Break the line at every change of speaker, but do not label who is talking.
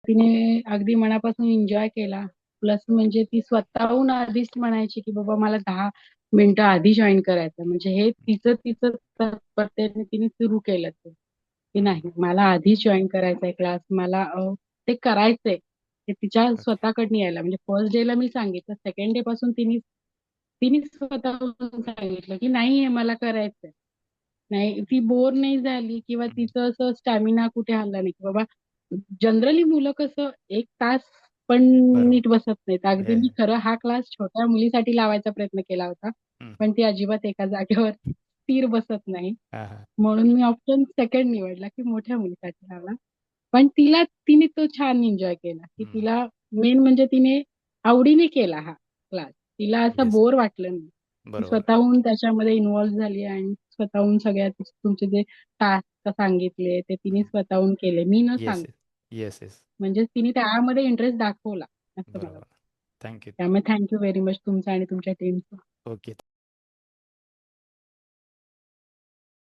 तिने अगदी मनापासून एन्जॉय केला. प्लस म्हणजे ती स्वतःहून आधीच म्हणायची, की बाबा मला 10 मिनिटं आधी जॉइन करायचं. म्हणजे हे तिचं तिचं तत्परतेने तिने सुरू केलं ते, की
हं.
नाही मला आधीच जॉइन करायचा आहे क्लास. मला ते करायचंय. ते तिच्या
ओके.
स्वतःकडनं यायला. म्हणजे फर्स्ट डेला मी सांगितलं, सेकंड डे पासून तिने तिने स्वतःहून सांगितलं, की नाही हे मला करायचंय. नाही ती बोर नाही झाली किंवा
हं.
तिचं असं स्टॅमिना कुठे हल्ला नाही की बाबा जनरली मुलं कसं 1 तास पण
बरोबर.
नीट बसत नाहीत. अगदी मी
हे
खरं हा क्लास छोट्या मुलीसाठी लावायचा प्रयत्न केला होता.
हं, हं.
पण ती अजिबात एका जागेवर स्थिर बसत नाही.
हां, हां.
म्हणून मी ऑप्शन सेकंड निवडला की मोठ्या मुलीसाठी लावला. पण तिने तो छान एन्जॉय केला, की
हं.
तिला मेन म्हणजे तिने आवडीने केला हा क्लास. तिला असं
येस.
बोर वाटलं नाही. ती
बरोबर.
स्वतःहून त्याच्यामध्ये इन्व्हॉल्व झाली आणि स्वतःहून सगळ्या तुमचे जे टास्क सांगितले ते तिने
हं.
स्वतःहून केले. मी न
येस,
सांग
येस. Yes, yes.
म्हणजे तिने त्यामध्ये इंटरेस्ट दाखवला असं मला वाटतं.
बरोबर. Thank you.
त्यामुळे थँक यू व्हेरी मच तुमचा आणि तुमच्या टीमचा.
ओके.